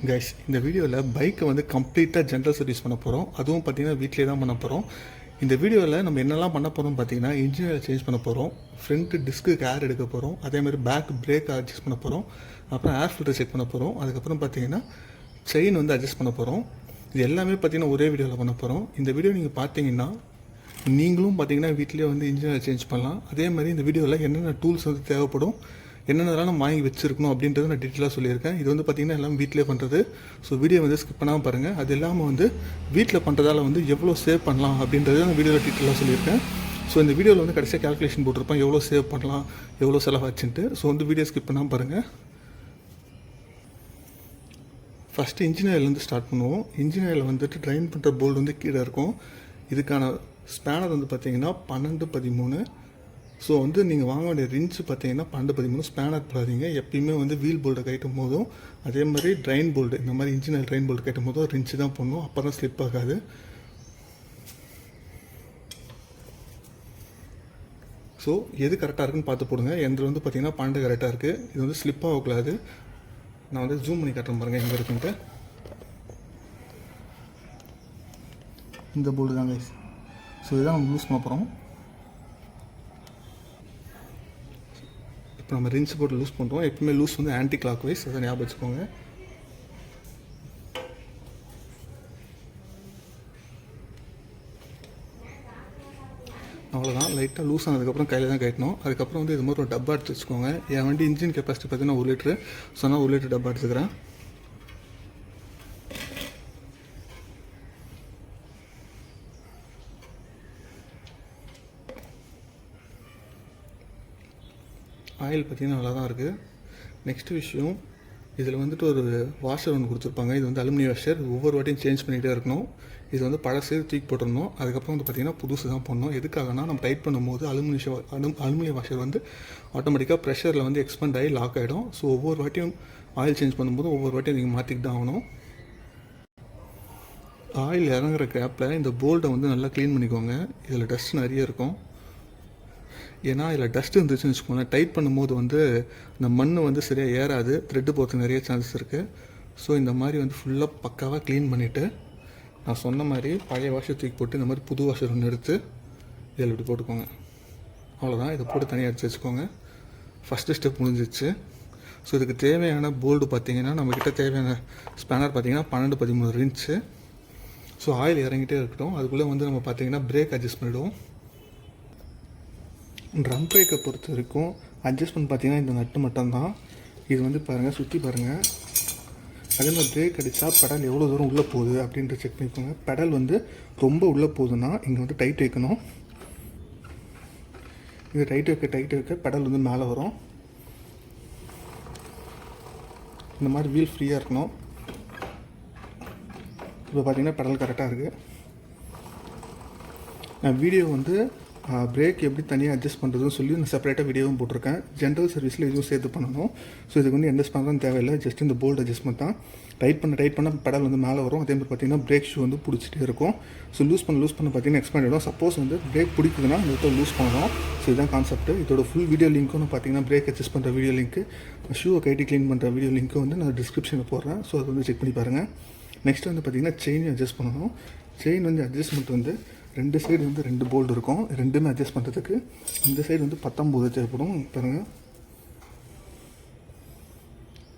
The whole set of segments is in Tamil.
கைஸ், இந்த வீடியோவில் பைக்கை வந்து கம்ப்ளீட்டாக ஜென்ரல் சர்வீஸ் பண்ண போகிறோம். அதுவும் பார்த்திங்கன்னா வீட்டிலே தான் பண்ண போகிறோம். இந்த வீடியோவில் நம்ம என்னெல்லாம் பண்ண போகிறோம் பார்த்தீங்கன்னா, இன்ஜின் சேஞ்ச் பண்ண போகிறோம், ஃப்ரண்ட்டு டிஸ்க்கு ஏர் எடுக்க போகிறோம், அதேமாதிரி பேக் பிரேக் அட்ஜஸ்ட் பண்ண போகிறோம், அப்புறம் ஏர் ஃபில்டர் செக் பண்ண போகிறோம், அதுக்கப்புறம் பார்த்திங்கன்னா செயின் வந்து அட்ஜஸ்ட் பண்ண போகிறோம். இது எல்லாமே பார்த்திங்கன்னா ஒரே வீடியோவில் பண்ண போகிறோம். இந்த வீடியோ நீங்கள் பார்த்தீங்கன்னா நீங்களும் பார்த்தீங்கன்னா வீட்டிலே வந்து இன்ஜின் சேஞ்ச் பண்ணலாம். அதே மாதிரி இந்த வீடியோவில் என்னென்ன டூல்ஸ் வந்து தேவைப்படும், என்னென்னலாம் நம்ம வாங்கி வச்சுருக்கணும் அப்படின்றத நான் டீட்டெயிலாக சொல்லியிருக்கேன். இது வந்து பார்த்திங்கன்னா எல்லாம் வீட்டிலே பண்ணுறது. ஸோ வீடியோ வந்து ஸ்கிப் பண்ணாமல் பாருங்கள். அது இல்லாமல் வந்து வீட்டில் பண்ணுறதால வந்து எவ்வளோ சேவ் பண்ணலாம் அப்படின்றத நான் வீடியோவில் டீட்டெயிலாக சொல்லியிருக்கேன். ஸோ இந்த வீடியோவில் வந்து கடைசியாக கேல்குலேஷன் போட்டிருப்பேன், எவ்வளோ சேவ் பண்ணலாம், எவ்வளோ செலவாச்சுன்ட்டு. ஸோ வந்து வீடியோ ஸ்கிப் பண்ணாமல் பாருங்கள். ஃபஸ்ட்டு இன்ஜின் ஆயிலேருந்து ஸ்டார்ட் பண்ணுவோம். இன்ஜின் ஆயில் வந்துட்டு ட்ரைன் பண்ணுற போல்டு வந்து கீழே இருக்கும். இதுக்கான ஸ்பேனர் வந்து பார்த்திங்கன்னா 12-13. ஸோ வந்து நீங்கள் வாங்க வேண்டிய ரின்ச்சு பார்த்தீங்கன்னா 12-13. ஸ்பேனர் போடாதீங்க. எப்பயுமே வந்து வீல் போல்டை கட்டும் போதும், அதே மாதிரி ட்ரைன் போல்டு, இந்த மாதிரி இன்ஜின் ஆயில் ட்ரைன் போல்டு கட்டும் போதும் ரின்ச்சு தான் போடணும். அப்போ தான் ஸ்லிப் ஆகாது. ஸோ எது கரெக்டாக இருக்குன்னு பார்த்து போடுங்க. எந்த வந்து பார்த்திங்கன்னா 12 கரெக்டாக இருக்குது. இது வந்து ஸ்லிப் ஆகக்கூடாது. நான் வந்து ஜூம் பண்ணி காட்டுறேன் பாருங்கள் எங்கே இருக்குன்ட்டு. இந்த போல்டு தான் கைஸ். ஸோ இதுதான் நம்ம லூஸ் பண்ண போகிறோம். இப்போ நம்ம ரின்ஸ் போட்டு லூஸ் பண்ணுறோம். எப்பவுமே லூஸ் வந்து ஆன்டி கிளாக் வைஸ், அதை ஞாபகம் வச்சுக்கோங்க. அவ்வளோதான். லைட்டாக லூஸ் ஆனதுக்கப்புறம் கையில் தான் கட்டணும். அதுக்கப்புறம் வந்து இது மாதிரி ஒரு டப்பா எடுத்து வச்சுக்கோங்க. என் வண்டி இன்ஜின் கெப்பாசிட்டி பார்த்தீங்கன்னா 1 லிட்ரு. ஸோ நான் 1 லிட்டர் டப்பா எடுத்துக்கிறேன். ஆயில் பார்த்திங்கன்னா நல்லா தான் இருக்குது. நெக்ஸ்ட் விஷயம், இதில் வந்துட்டு ஒரு வாஷர் ஒன்று கொடுத்துருப்பாங்க. இது வந்து அலுமினியம் வாஷர். ஒவ்வொரு வாட்டியும் சேஞ்ச் பண்ணிகிட்டே இருக்கணும். இது வந்து பழசு தூக்கி போட்டுருந்தோம். அதுக்கப்புறம் வந்து பார்த்திங்கன்னா புதுசு தான் பண்ணணும். எதுக்காகனா நம்ம டைட் பண்ணும்போது அலுமினியம் வாஷர் வந்து ஆட்டோமேட்டிக்காக ப்ரெஷரில் வந்து எக்ஸ்பெண்ட் ஆகி லாக் ஆகிடும். ஸோ ஒவ்வொரு வாட்டியும் ஆயில் சேஞ்ச் பண்ணும்போது ஒவ்வொரு வாட்டியும் நீங்கள் மாற்றிக்கிட்டு தான் ஆகணும். ஆயில் இறங்குற கேப்பில் இந்த போல்ட்டை வந்து நல்லா க்ளீன் பண்ணிக்கோங்க. இதில் டஸ்ட் நிறைய இருக்கும். ஏன்னா இதில் டஸ்ட் இருந்துச்சுன்னு வச்சுக்கோங்க, டைட் பண்ணும்போது வந்து இந்த மண் வந்து சரியாக ஏறாது, த்ரெட்டு போகிறதுக்கு நிறைய சான்சஸ் இருக்குது. ஸோ இந்த மாதிரி வந்து ஃபுல்லாக பக்காவாக க்ளீன் பண்ணிவிட்டு, நான் சொன்ன மாதிரி பழைய வாஷர் தூக்கி போட்டு இந்த மாதிரி புது வாஷர் ஒன்று எடுத்து இதில் இப்படி போட்டுக்கோங்க. அவ்வளோதான். இதை போட்டு தனியாக எடுத்து வச்சுக்கோங்க. ஃபஸ்ட்டு ஸ்டெப் முடிஞ்சிச்சு. ஸோ இதுக்கு தேவையான போல்டு பார்த்திங்கன்னா, நம்மக்கிட்ட தேவையான ஸ்பேனர் பார்த்திங்கன்னா 12-13 ரின்ச்சு. ஸோ ஆயில் இறங்கிட்டே இருக்கட்டும். அதுக்குள்ளே வந்து நம்ம பார்த்திங்கன்னா பிரேக் அட்ஜஸ்ட் பண்ணிவிடுவோம். ட்ரம் பிரேக்கை பொறுத்த வரைக்கும் அட்ஜஸ்ட்மெண்ட் பார்த்திங்கன்னா இந்த நட்டு மட்டும்தான். இது வந்து பாருங்கள், சுற்றி பாருங்கள். அதே மாதிரி பிரேக் அடித்தா பெடல் எவ்வளோ தூரம் உள்ளே போகுது அப்படின்ட்டு செக் பண்ணிக்கோங்க. பெடல் வந்து ரொம்ப உள்ளே போகுதுன்னா இங்கே வந்து டைட் வைக்கணும். இது டைட் வைக்க பெடல் வந்து மேலே வரும். இந்த மாதிரி வீல் ஃப்ரீயாக இருக்கணும். இப்போ பார்த்திங்கன்னா பெடல் கரெக்டாக இருக்குது. நான் வீடியோ வந்து பிரேக் எப்படி தனியாக அட்ஜஸ்ட் பண்ணுறதுன்னு சொல்லி நான் செப்பரேட்டாக வீடியோவும் போட்டிருக்கேன். ஜென்ரல் சர்வீஸில் இதுவும் சேர்த்து பண்ணணும். ஸோ இதுக்கு வந்து எந்த ஸ்பேனரும் தேவையில்லை. ஜஸ்ட் இந்த போல்ட் அட்ஜஸ்ட்மெண்ட் தான். டைட் பண்ண பெடல் வந்து மேலே வரும். அதே மாதிரி பார்த்திங்கன்னா பிரேக் ஷூ வந்து பிடிச்சிட்டே இருக்கும். ஸோ லூஸ் பண்ண பார்த்திங்கன்னா எக்ஸ்பேண்ட் ஆகிடும். சப்போஸ் வந்து பிரேக் பிடிக்குதுன்னா இந்த இடத்துல லூஸ் பண்ணணும். ஸோ இதுதான் கான்செப்ட். இதோட ஃபுல் வீடியோ லிங்க்கும் பார்த்திங்கன்னா பிரேக் அட்ஜஸ்ட் பண்ணுற வீடியோ லிங்க்கு, ஷூவை கைட்டி க்ளீன் பண்ணுற வீடியோ லிங்க்கும் வந்து நான் டிஸ்கிரிப்ஷனில் போடுறேன். ஸோ அதை வந்து செக் பண்ணி பாருங்கள். நெக்ஸ்ட் வந்து பார்த்திங்கன்னா செயின் அட்ஜஸ்ட் பண்ணணும். செயின் வந்து அட்ஜஸ்ட்மெண்ட் வந்து 2 சைடு வந்து 2 போல்டு இருக்கும். ரெண்டுமே அட்ஜஸ்ட் பண்ணுறதுக்கு இந்த சைடு வந்து 19 தேவைப்படும். பாருங்கள்,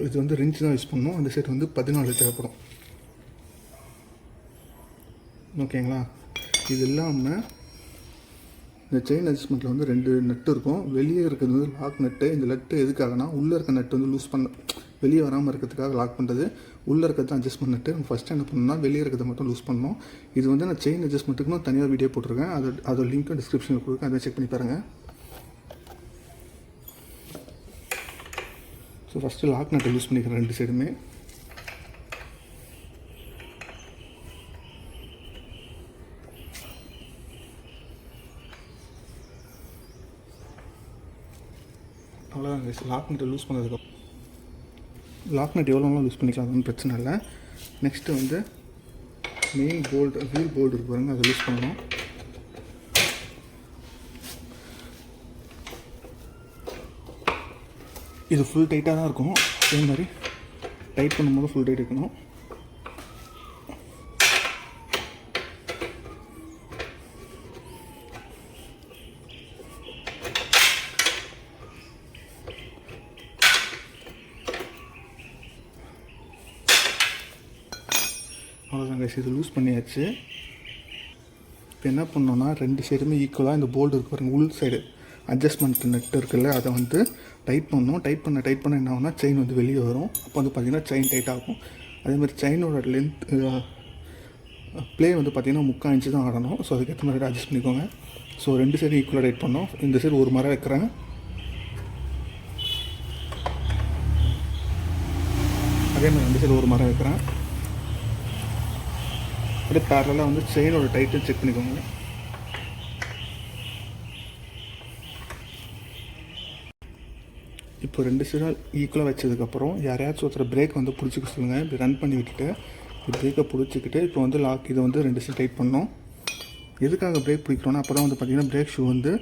இது வந்து ரின்ச் தான் யூஸ் பண்ணணும். அந்த சைடு வந்து 14 தேவைப்படும். ஓகேங்களா? இது இல்லாமல் இந்த செயின் அட்ஜஸ்ட்மெண்ட்டில் வந்து 2 நட்டு இருக்கும். வெளியே இருக்கிறது வந்து லாக் நட்டு. இந்த நட்டு எதுக்காகனா உள்ளே இருக்க நட்டு வந்து லூஸ் பண்ண, வெளியே வராமல் இருக்கிறதுக்காக லாக் பண்ணுறது. உள்ளே இருக்கிறது அட்ஜஸ்ட்மெண்ட் நட்டு. ஃபஸ்ட்டு என்ன பண்ணணும்னா வெளியே இருக்கிறத மட்டும் லூஸ் பண்ணணும். இது வந்து நான் செயின் அட்ஜஸ்ட்மெண்ட்டுக்கு நான் தனியாக வீடியோ போட்டிருக்கேன். அதோட லிங்க்கும் டிஸ்கிரிப்ஷனில் கொடுக்குறேன். அதை செக் பண்ணி பாருங்கள். ஸோ ஃபஸ்ட்டு லாக் நட்டை யூஸ் பண்ணிக்கிறேன் 2 சைடுமே. அவ்வளோதான். லாக் நட்டை லூஸ் பண்ணதுக்கப்புறம் லாக் நட் எவ்வளோ நாளும் யூஸ் பண்ணிக்கலாம், ஒன்றும் பிரச்சனை இல்லை. நெக்ஸ்ட்டு வந்து மெயின் போல்டு, வீல் போல்டு இருக்கு பாருங்கள், அதை யூஸ் பண்ணணும். இது ஃபுல் டைட்டாக தான் இருக்கும். அதே மாதிரி டைட் பண்ணும்போது ஃபுல் டைட் வைக்கணும். அவ்வளோதான் கைஸ், இது லூஸ் பண்ணியாச்சு. இப்போ என்ன பண்ணோன்னா 2 சைடுமே ஈக்குவலாக இந்த போல்டு இருக்கு பாருங்கள், உள் சைடு அட்ஜஸ்ட்மெண்ட் நெட் இருக்குல்ல, அதை வந்து டைட் பண்ணணும். டைட் பண்ண என்ன ஆகும்னா செயின் வந்து வெளியே வரும். அப்போ வந்து பார்த்திங்கன்னா செயின் டைட் ஆகும். அதேமாதிரி செயினோட லென்த் ப்ளே வந்து பார்த்திங்கன்னா 3/4 இன்ச்சு தான் ஆடணும். ஸோ அதுக்கேற்ற மாதிரி அட்ஜஸ்ட் பண்ணிக்கோங்க. ஸோ 2 சைடும் ஈக்குவலாக டைட் பண்ணோம். இந்த சைடு ஒரு மரம் வைக்கிறேன், அதேமாதிரி 2 சைடு ஒரு மரம் வைக்கிறேன். அப்படியே பேரலாக வந்து செயினோட டைட்டும் செக் பண்ணிக்கோங்க. இப்போ 2 சைடும் ஈக்குவலாக வச்சதுக்கப்புறம் யாரையாச்சும் ஒருத்தர் பிரேக் வந்து பிடிச்சிக்க சொல்லுங்கள். இப்படி ரன் பண்ணி விட்டுட்டு பிரேக்கை பிடிச்சிக்கிட்டு இப்போ வந்து லாக் இதை வந்து 2 சைடு டைட் பண்ணோம். எதுக்காக பிரேக் பிடிக்கிறோன்னா அப்போ தான் வந்து பார்த்திங்கன்னா பிரேக் ஷூ வந்து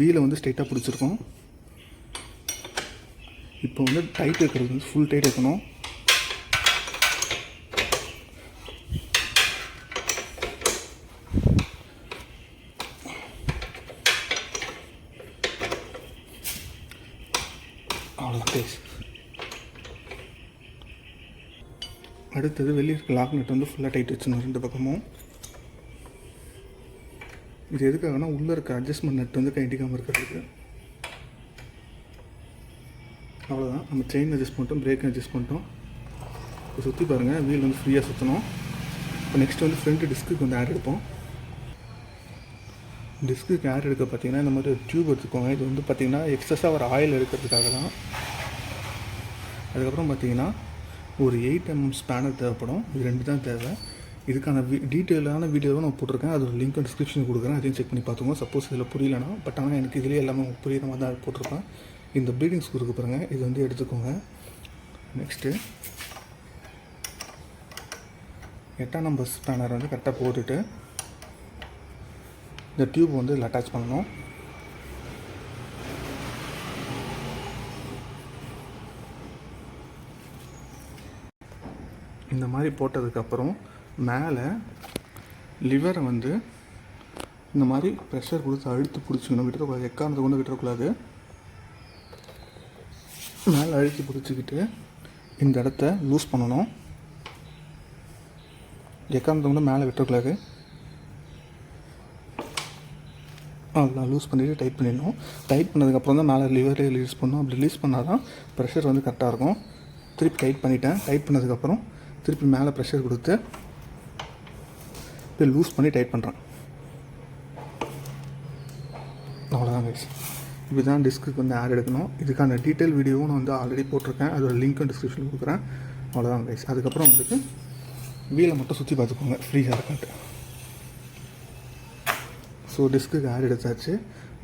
வீலை வந்து ஸ்ட்ரைட்டாக பிடிச்சிருக்கோம். இப்போ வந்து டைட் இருக்கிறது வந்து ஃபுல் டைட் வைக்கணும். அவ்வளோதான். அடுத்தது வெளியே இருக்க லாக் நட் வந்து ஃபுல்லாக டைட் வச்சிடணும் 2 பக்கமும். இது எதுக்காகனா உள்ளே இருக்க அட்ஜஸ்ட்மெண்ட் நட் வந்து கைண்டிக்காமல் இருக்கிறதுக்கு. அவ்வளோதான், நம்ம செயின் அட்ஜஸ்ட் பண்ணிட்டோம், பிரேக் அட்ஜஸ்ட் பண்ணிட்டோம். இப்போ சுற்றி பாருங்கள், வீல் வந்து ஃப்ரீயாக சுற்றணும். இப்போ நெக்ஸ்ட் வந்து ஃப்ரண்ட் டிஸ்க்கு வந்து ஆட் எடுப்போம். டிஸ்க்கு ஆட் எடுக்க பார்த்திங்கன்னா இந்த மாதிரி ஒரு டியூப் எடுத்துக்கோங்க. இது வந்து பார்த்திங்கன்னா எக்ஸஸாக ஒரு ஆயில் எடுக்கிறதுக்காக தான். அதுக்கப்புறம் பார்த்திங்கன்னா ஒரு 8 mm ஸ்பேனர் தேவைப்படும். இது 2 தான் தேவை. இதுக்கான டீட்டெயிலான வீடியோவை நான் போட்டிருக்கேன், அதோட லிங்க் டிஸ்கிரிப்ஷனில் கொடுக்குறேன், அதையும் செக் பண்ணி பார்த்துக்கோங்க. சப்போஸ் இதில் புரியலனா, பட் ஆனால் எனக்கு இதிலே எல்லாமே புரியுற மாதிரி தான் போட்டிருப்பேன். இந்த ப்ளீடிங் ஸ்க்ரூ இருக்கு பாருங்கள், இது வந்து எடுத்துக்கோங்க. நெக்ஸ்ட்டு 8ஆம் நம்பர் ஸ்பேனர் வந்து கரெக்டாக போட்டுட்டு இந்த டியூப் வந்து இதில் அட்டாச் பண்ணணும். இந்த மாதிரி போட்டதுக்கப்புறம் மேலே லிவரை வந்து இந்த மாதிரி ப்ரெஷர் கொடுத்து அழுத்து பிடிச்சிக்கணும். விட்டுறக்கூடாது, எக்காரணத்தை கொண்டு விட்டுறக்கூடாது. மேலே அழுத்தி பிடிச்சிக்கிட்டு இந்த இடத்த லூஸ் பண்ணணும். எக்காரணத்தை கொண்டு மேலே விட்டுறக்கூடாது. அதெல்லாம் லூஸ் பண்ணிவிட்டு டைட் பண்ணிடணும். டைட் பண்ணதுக்கப்புறம் தான் மேலே லிவரே ரிலீஸ் பண்ணணும். அப்படி ரிலீஸ் பண்ணால் தான் ப்ரெஷர் வந்து கரெக்டாக இருக்கும். திருப்பி டைட் பண்ணிவிட்டேன். டைட் பண்ணதுக்கப்புறம் திருப்பி மேலே ப்ரெஷர் கொடுத்து இப்போ லூஸ் பண்ணி டைட் பண்ணுறேன். அவ்வளோதான் கைஸ். இப்படி தான் டிஸ்க்கு வந்து ஆட் எடுக்கணும். இதுக்கான டீட்டெயில் வீடியோவும் நான் வந்து ஆல்ரெடி போட்டிருக்கேன், அதோட லிங்க்கும் டிஸ்கிரிப்ஷனில் கொடுக்குறேன். அவ்வளோதான் கைஸ். அதுக்கப்புறம் வந்துட்டு வீலை மட்டும் சுற்றி பார்த்துக்கோங்க, ஃப்ரீயாக இருக்கான்ட்டு. ஸோ டிஸ்க்கு ஆட் எடுத்தாச்சு.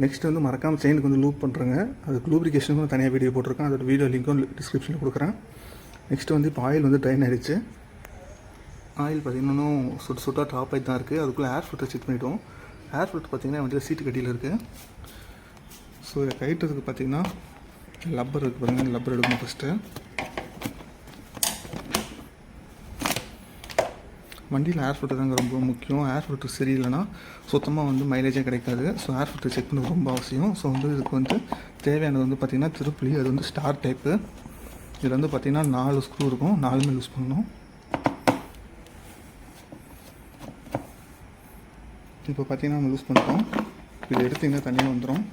நெக்ஸ்ட் வந்து மறக்காமல் செயினுக்கு வந்து லூப் பண்ணுறேங்க. அதுக்கு லூப்ரிகேஷனுக்கும் தனியாக வீடியோ போட்டிருக்கேன், அதோட வீடியோ லிங்க்கும் டிஸ்கிரிப்ஷனில் கொடுக்குறேன். நெக்ஸ்ட்டு வந்து இப்போ ஆயில் வந்து ட்ரைன் ஆகிடுச்சு. ஆயில் பார்த்திங்கன்னா சுட்டாக ட்ராப் ஆகி தான் இருக்குது. அதுக்குள்ளே ஏர் ஃபில்டர் செக் பண்ணிவிட்டோம். ஏர் ஃபில்டர் பார்த்திங்கன்னா வண்டியில் சீட்டு கட்டியில் இருக்குது. ஸோ இதை கைட்டுறதுக்கு பார்த்திங்கன்னா லப்பர் இருக்குது பாருங்கள், இந்த லப்பர் எடுக்கணும் ஃபஸ்ட்டு. வண்டியில் ஏர் ஃபில்டர் தாங்க ரொம்ப முக்கியம். ஏர் ஃபில்டர் சரியில்லைன்னா சுத்தமாக வந்து மைலேஜே கிடைக்காது. ஸோ ஏர் ஃபில்டர் செக் பண்ணது ரொம்ப அவசியம். ஸோ வந்து இதுக்கு வந்து தேவையானது வந்து பார்த்திங்கன்னா திருப்புளி, அது வந்து ஸ்டார் டைப்பு. இதில் வந்து பார்த்திங்கன்னா 4 ஸ்க்ரூ இருக்கும், 4மே யூஸ் பண்ணணும். இப்போ பார்த்திங்கன்னா நம்ம யூஸ் பண்ணிட்டோம். இதை எடுத்திங்கன்னா தனியாக வந்துடும்.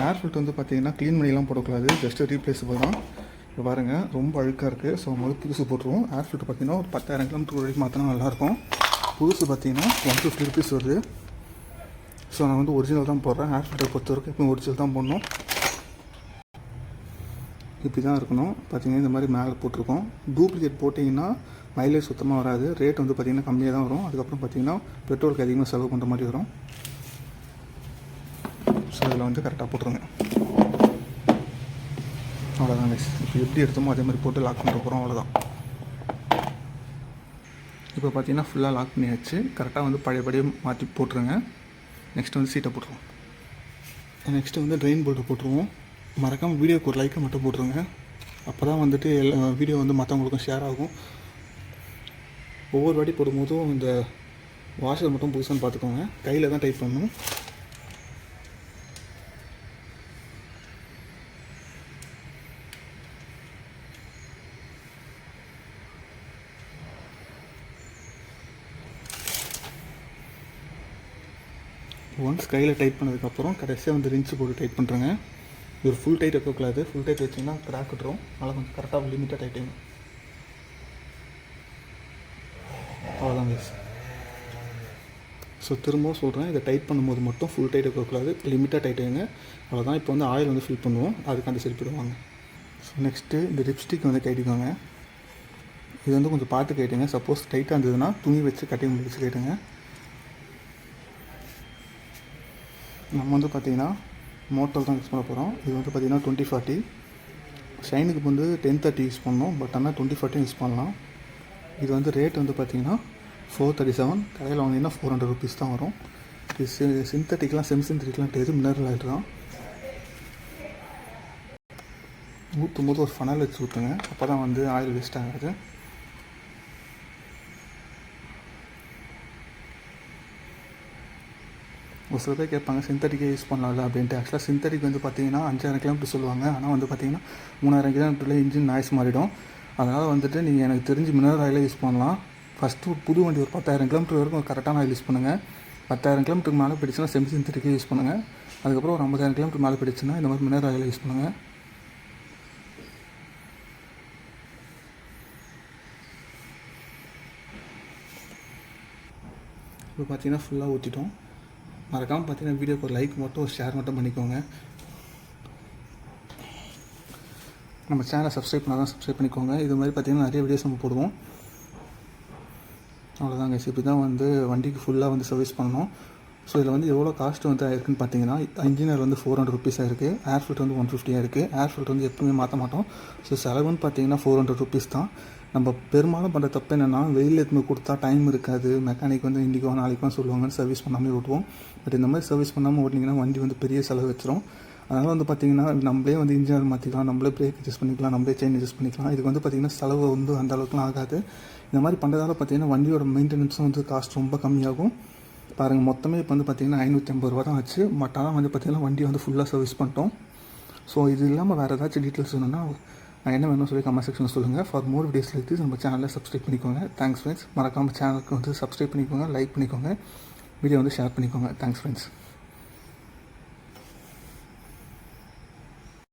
ஏர் ஃபில்டர் வந்து பார்த்திங்கன்னா க்ளீன் பண்ணிலாம் போடக்கூடாது, ஜஸ்ட்டு ரீப்ளேஸபிள் தான். இப்போ பாருங்கள் ரொம்ப அழுக்காக இருக்குது. ஸோ முதல் புதுசு போட்டுருவோம். ஏர் ஃபில்டர் பார்த்திங்கன்னா ஒரு 10,000 கிலோமீட்டர் வரைக்கும் மாற்றினா நல்லாயிருக்கும். புதுசு பார்த்திங்கன்னா 150 rupees வருது. ஸோ நான் வந்து ஒரிஜினல் தான் போடுறேன். ஏர் ஃபில்டர் பொறுத்த வரைக்கும் இப்போ ஒரிஜினல் தான் போடணும். இப்படி தான் இருக்கணும். பார்த்திங்கன்னா இந்த மாதிரி மேலே போட்டிருக்கோம். டூப்ளிகேட் போட்டிங்கன்னா மைலேஜ் சுத்தமாக வராது. ரேட் வந்து பார்த்திங்கன்னா கம்மியாக தான் வரும். அதுக்கப்புறம் பார்த்திங்கன்னா பெட்ரோலுக்கு அதிகமாக செலவு பண்ணுற மாதிரி வரும். ஸோ இதில் வந்து கரெக்டாக போட்டுருங்க. அவ்வளோதான் கைஸ். இப்போ எப்படி எடுத்தோமோ அதே மாதிரி போட்டு லாக் பண்ணிட்டு போகிறோம். அவ்வளோதான். இப்போ பார்த்தீங்கன்னா ஃபுல்லாக லாக் பண்ணியாச்சு. கரெக்டாக வந்து பழையபடியே மாற்றி போட்டுருங்க. நெக்ஸ்ட்டு வந்து சீட்டை போட்டுருவோம். நெக்ஸ்ட்டு வந்து ட்ரெயின் போல்ட்டு போட்டுருவோம். மறக்காமல் வீடியோக்கு ஒரு லைக்கை மட்டும் போட்டுருங்க. அப்போ தான் வந்துட்டு வீடியோ வந்து மற்றவங்களுக்கும் ஷேர் ஆகும். ஒவ்வொரு வாட்டி போடும்போதும் இந்த வாஷர் மட்டும் புதுசான்னு பார்த்துக்கோங்க. கையில் தான் டைப் பண்ணணும். ஒன்ஸ் கையில் டைட் பண்ணதுக்கப்புறம் கடைசியாக வந்து ரின்ஸ் போட்டு டைட் பண்ணுறேங்க. இது ஒரு ஃபுல் டைட் வைக்கக்கூடாது. ஃபுல் டைட் வச்சிங்கன்னா கிராக் விட்டுரும். அதனால் கொஞ்சம் கரெக்டாக லிமிட்டாக டைட்டிங். அவ்வளோதான் கைஸ். ஸோ திரும்பவும் சொல்கிறேன், இதை டைட் பண்ணும்போது மட்டும் ஃபுல் டைட் வைக்கக்கூடாது, லிமிட்டாக டைட் வைங்க. அவ்வளோதான். இப்போ வந்து ஆயில் வந்து ஃபில் பண்ணுவோம், அதுக்கு அந்த சரி போடுவாங்க. ஸோ நெக்ஸ்ட்டு இந்த லிப்ஸ்டிக் வந்து கைட்டிக்கோங்க. இது வந்து கொஞ்சம் பார்த்து கைட்டுங்க. சப்போஸ் டைட்டாக இருந்ததுன்னா துணி வச்சு கட்டி முடிச்சு கைட்டுங்க. நம்ம வந்து பார்த்திங்கன்னா மோட்டர் தான் யூஸ் பண்ண போகிறோம். இது வந்து பார்த்திங்கன்னா 2040. ஷைனுக்கு வந்து 1030 யூஸ் பண்ணோம், பட் ஆனால் 2040 யூஸ் பண்ணலாம். இது வந்து ரேட் வந்து பார்த்திங்கன்னா 437. கடையில் வாங்கினீங்கன்னா 400 ருபீஸ் தான் வரும். இது சிந்தட்டிக்லாம் சிந்தட்டிக்லாம் கிடையாது, மினரல் ஆயில் தான். ஊற்றும் போது ஒரு ஃபனல் வச்சு ஊற்றுங்க, அப்போ தான் வந்து ஆயில் வேஸ்ட் ஆகாது. ஒரு சில பேர் கேட்பாங்க சிந்தட்டிக்கே யூஸ் பண்ணலாம்ல அப்படின்ட்டு. ஆக்சுவலாக சிந்தட்டிக் வந்து பார்த்திங்கன்னா 5000 கிலோமீட்டர் சொல்லுவாங்க. ஆனால் வந்து பார்த்திங்கன்னா 3000 கிலோமீட்டரில் இன்ஜின் நாய்ஸ் மாறிடும். அதனால் வந்துட்டு நீங்கள் எனக்கு தெரிஞ்சு மினரல் ஆயிலே யூஸ் பண்ணலாம். ஃபஸ்ட்டு புது வண்டி ஒரு 10,000 கிலோமீட்டர் வரைக்கும் கரெக்டான ஆயில் யூஸ் பண்ணுங்கள். 10,000 கிலோமீட்டருக்கு மேலே போயிடுச்சுன்னா செமி சிந்தட்டிக்கே யூஸ் பண்ணுங்கள். அதுக்கப்புறம் ஒரு 50,000 கிலோமீட்டர் மேலே போயிடுச்சுன்னா இந்த மாதிரி மினரல் ஆயிலை யூஸ் பண்ணுங்கள். இப்போ பார்த்திங்கன்னா ஃபுல்லாக ஊற்றிட்டோம். மறக்காமல் பார்த்தீங்கன்னா வீடியோக்கு ஒரு லைக் மட்டும் ஒரு ஷேர் மட்டும் பண்ணிக்கோங்க. நம்ம சேனலை சப்ஸ்கிரைப் பண்ணால் தான் சப்ஸ்கிரைப் பண்ணிக்கோங்க. இது மாதிரி பார்த்திங்கன்னா நிறைய வீடியோஸ் நம்ம போடுவோம். அவ்வளோதாங்க. இப்படி தான் வந்து வண்டிக்கு ஃபுல்லாக வந்து சர்வீஸ் பண்ணணும். ஸோ இதில் வந்து எவ்வளோ காஸ்ட் வந்து ஆயிருக்குன்னு பார்த்தீங்கன்னா, இன்ஜினியர் வந்து 400 ருபீஸ் ஆயிருக்கு. ஏர் ஃபில்டர் வந்து 150 ஆயிருக்கு. ஏர் ஃபில்டர் வந்து எப்பவுமே மாற்ற மாட்டோம். ஸோ செலவுன்னு பார்த்தீங்கன்னா 400 ருபீஸ் தான். நம்ம பெரும்பாலும் பண்ணுற தப்பு என்னென்னா, வெயில் எடுத்து கொடுத்தா டைம் இருக்காது, மெக்கானிக் வந்து இன்றைக்கோ நாளைக்கும் சொல்லுவாங்கன்னு சர்வீஸ் பண்ணாமல் ஓட்டுவோம். பட் இந்த மாதிரி சர்வீஸ் பண்ணாமல் ஓட்டிங்கன்னா வண்டி வந்து பெரிய செலவு வச்சிரும். அதனால் வந்து பார்த்திங்கன்னா நம்மளே வந்து இன்ஜினியர் மாற்றிக்கலாம், நம்மளே பிரேக் அட்ஜஸ்ட் பண்ணிக்கலாம், நம்மளே செயின் அட்ஜஸ்ட் பண்ணிக்கலாம். இதுக்கு வந்து பார்த்திங்கன்னா செலவு வந்து அந்த அளவுக்குலாம் ஆகாது. இந்த மாதிரி பண்ணுறதால பார்த்திங்கன்னா வண்டியோட மெயின்டெனன்ஸும் வந்து காஸ்ட் ரொம்ப கம்மியாகும். பாருங்கள், மொத்தமே இப்போ வந்து பார்த்திங்கன்னா 550 ரூபா தான் ஆச்சு. பட் ஆனால் வந்து பார்த்திங்கன்னா வண்டி வந்து ஃபுல்லாக சர்வீஸ் பண்ணிட்டோம். ஸோ இது இல்லாமல் வேறு ஏதாச்சும் டீட்டெயில்ஸ் வேணும்னா நான் என்ன வேணும்னு சொல்லி கமெண்ட் செக்ஷன் சொல்லுங்கள். For more videos like this நம்ம சேனலில் சப்ஸ்கிரைப் பண்ணிக்கோங்க. Thanks friends. மறக்காமல் சேனலுக்கு வந்து சப்ஸ்கிரைப் பண்ணிக்கோங்க, லைக் பண்ணிக்கோங்க, வீடியோ வந்து ஷேர் பண்ணிக்கோங்க. Thanks friends.